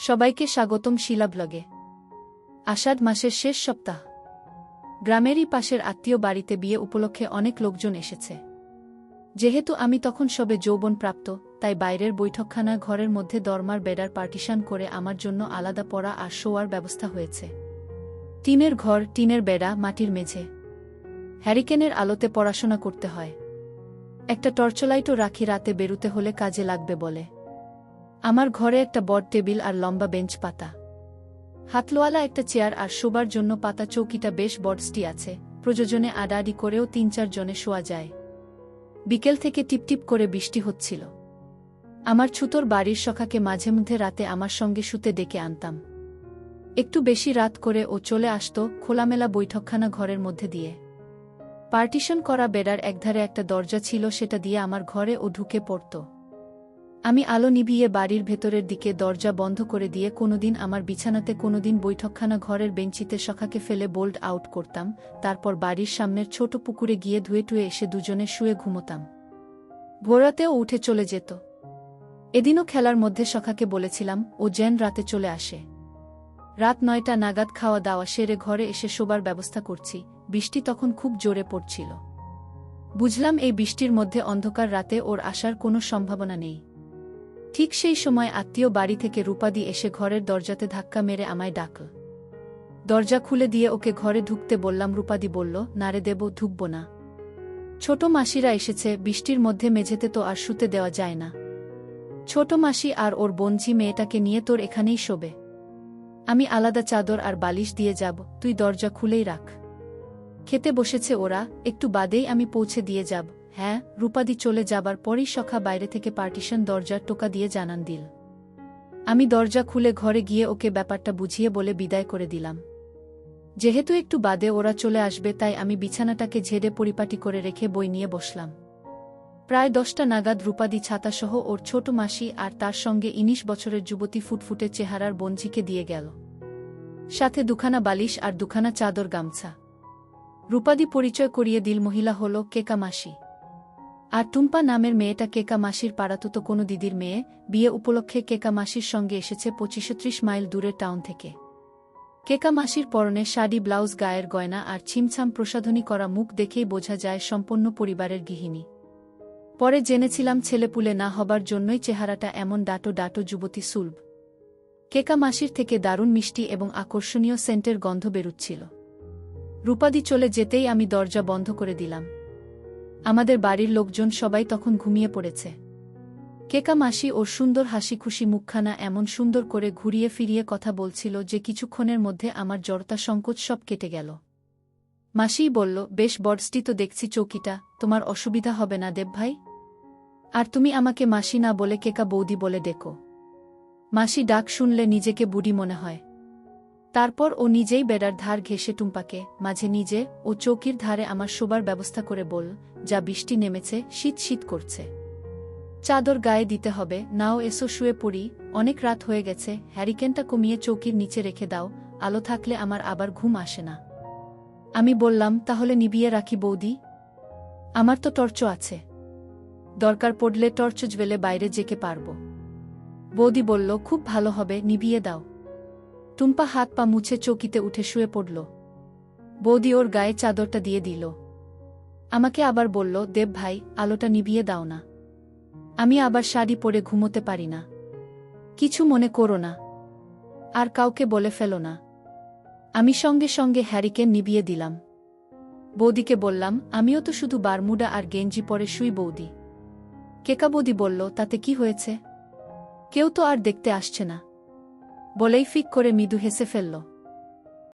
সবাইকে স্বাগতম শিলা ব্লগে। আষাঢ় মাসের শেষ সপ্তাহ। গ্রামেরই পাশের আত্মীয় বাড়িতে বিয়ে উপলক্ষে অনেক লোকজন এসেছে। যেহেতু আমি তখন সবে যৌবন প্রাপ্ত, তাই বাইরের বৈঠকখানা ঘরের মধ্যে দরমার বেডার পার্টিশন করে আমার জন্য আলাদা পড়া আর শোয়ার ব্যবস্থা হয়েছে। টিনের ঘর, টিনের বেড়া, মাটির মেঝে। হ্যারিকেনের আলোতে পড়াশোনা করতে হয়। একটা টর্চলাইটও রাখি, রাতে বেরুতে হলে কাজে লাগবে বলে। আমার ঘরে একটা বড় টেবিল আর লম্বা বেঞ্চ পাতা। হাতলোয়ালা একটা চেয়ার আর শোবার জন্য পাতা চৌকিটা বেশ বড়স্টি আছে। প্রয়োজনে আডাআডি করেও ৩-৪ জনে শোয়া যায়। বিকেল থেকে টিপটিপ করে বৃষ্টি হচ্ছিল। আমার ছুতোর বাড়ির সখাকে মাঝে মধ্যে রাতে আমার সঙ্গে শুতে ডেকে আনতাম। একটু বেশি রাত করে ও চলে আসত খোলামেলা বৈঠকখানা ঘরের মধ্যে দিয়ে। পার্টিশন করা বেড়ার একধারে একটা দরজা ছিল, সেটা দিয়ে আমার ঘরে ও ঢুকে পড়ত। আমি আলো নিভিয়ে বাড়ির ভেতরের দিকে দরজা বন্ধ করে দিয়ে কোনোদিন আমার বিছানাতে, কোনোদিন বৈঠকখানা ঘরের বেঞ্চিতে সখাকে ফেলে বোল্ড আউট করতাম। তারপর বাড়ির সামনের ছোট পুকুরে গিয়ে ধুয়ে টুয়ে এসে দুজনে শুয়ে ঘুমোতাম। ভোরাতেও উঠে চলে যেত। এদিনও খেলার মধ্যে সখাকে বলেছিলাম ও যেন রাতে চলে আসে। রাত ৯টা নাগাদ খাওয়া দাওয়া সেরে ঘরে এসে শোবার ব্যবস্থা করছি। বৃষ্টি তখন খুব জোরে পড়ছিল। বুঝলাম এই বৃষ্টির মধ্যে অন্ধকার রাতে ওর আসার কোনো সম্ভাবনা নেই। ঠিক সেই সময় আত্মীয় বাড়ি থেকে রূপাদি এসে ঘরের দরজাতে ধাক্কা মেরে আমায় ডাকল। দরজা খুলে দিয়ে ওকে ঘরে ঢুকতে বললাম। রূপাদি বলল, না রে দেব, ঢুকব না। ছোট মাসিরা এসেছে, বৃষ্টির মধ্যে মেঝেতে তো আর শুতে দেওয়া যায় না। ছোট মাসি আর ওর বোনঝি মেয়েটাকে নিয়ে তোর এখানেই শোবে। আমি আলাদা চাদর আর বালিশ দিয়ে যাব, তুই দরজা খুলেই রাখ। খেতে বসেছে ওরা, একটু বাদেই আমি পৌঁছে দিয়ে যাব। হ্যাঁ। রূপাদি চলে যাবার পরই সখা বাইরে থেকে পার্টিশন দরজার টোকা দিয়ে জানান দিল। আমি দরজা খুলে ঘরে গিয়ে ওকে ব্যাপারটা বুঝিয়ে বলে বিদায় করে দিলাম। যেহেতু একটু বাদে ওরা চলে আসবে, তাই আমি বিছানাটাকে ঝেড়ে পরিপাটি করে রেখে বই নিয়ে বসলাম। প্রায় 10টা নাগাদ রূপাদি ছাতাসহ ওর ছোট মাসি আর তার সঙ্গে 19 বছরের যুবতী ফুটফুটে চেহারার বোনঝিকে দিয়ে গেল। সাথে দুখানা বালিশ আর দুখানা চাদর, গামছা। রূপাদি পরিচয় করিয়ে দিল, মহিলা হল কেকা মাসি। আর টুম্পা নামের মেয়েটা কেকা মাসির পাড়াতুতো কোনো দিদির মেয়ে। বিয়ে উপলক্ষে কেকা মাসির সঙ্গে এসেছে 25-30 মাইল দূরের টাউন থেকে। কেকা মাসির পরনে শাড়ি, ব্লাউজ, গায়ের গয়না আর ছিমছাম প্রসাধনী করা মুখ দেখেই বোঝা যায় সম্পন্ন পরিবারের গৃহিণী। পরে জেনেছিলাম ছেলেপুলে না হবার জন্যই চেহারাটা এমন ডাটো ডাটো যুবতী সুলভ। কেকা মাসির থেকে দারুণ মিষ্টি এবং আকর্ষণীয় সেন্টের গন্ধ বেরুচ্ছিল। রূপাদি চলে যেতেই আমি দরজা বন্ধ করে দিলাম। আমাদের বাড়ির লোকজন সবাই তখন ঘুমিয়ে পড়েছে। কেকা মাসি ওর সুন্দর হাসি খুশি মুখখানা এমন সুন্দর করে ঘুরিয়ে ফিরিয়ে কথা বলছিল যে কিছুক্ষণের মধ্যে আমার জড়তা সংকোচ সব কেটে গেল। মাসিই বলল, বেশ বড়স্টি তো দেখছি চৌকিটা, তোমার অসুবিধা হবে না দেব ভাই? আর তুমি আমাকে মাসি না বলে কেকা বৌদি বলে ডেকো। মাসি ডাক শুনলে নিজেকে বুড়ি মনে হয়। তারপর ও নিজেই বেড়ার ধার ঘেঁষে টুম্পাকে, মাঝে নিজে ও চৌকির ধারে আমার শোবার ব্যবস্থা করে বল, যা বৃষ্টি নেমেছে, শীত শীত করছে। চাদর গায়ে দিতে হবে, নাও এসো শুয়ে পড়ি, অনেক রাত হয়ে গেছে। হ্যারিকেনটা কমিয়ে চৌকির নিচে রেখে দাও, আলো থাকলে আমার আবার ঘুম আসে না। আমি বললাম, তাহলে নিভিয়ে রাখি বৌদি? আমার তো টর্চ আছে, দরকার পড়লে টর্চ জ্বেলে বাইরে যেতে পারব। বৌদি বলল, খুব ভালো হবে, নিভিয়ে দাও। টুম্পা হাত পা মুছে চৌকিতে উঠে শুয়ে পড়ল। বৌদি ওর গায়ে চাদরটা দিয়ে দিল। আমাকে আবার বলল, দেব ভাই, আলোটা নিভিয়ে দাও না। আমি আবার শাড়ি পরে ঘুমোতে পারি না। কিছু মনে করো না, আর কাউকে বলে ফেলো না। আমি সঙ্গে সঙ্গে হ্যারিকেন নিভিয়ে দিলাম। বৌদিকে বললাম, আমিও তো শুধু বারমুডা আর গেঞ্জি পরে শুই বৌদি। কেকা বৌদি বলল, তাতে কি হয়েছে? কেউ তো আর দেখতে আসছে না। বলেই ফিক করে মৃদু হেসে ফেলল।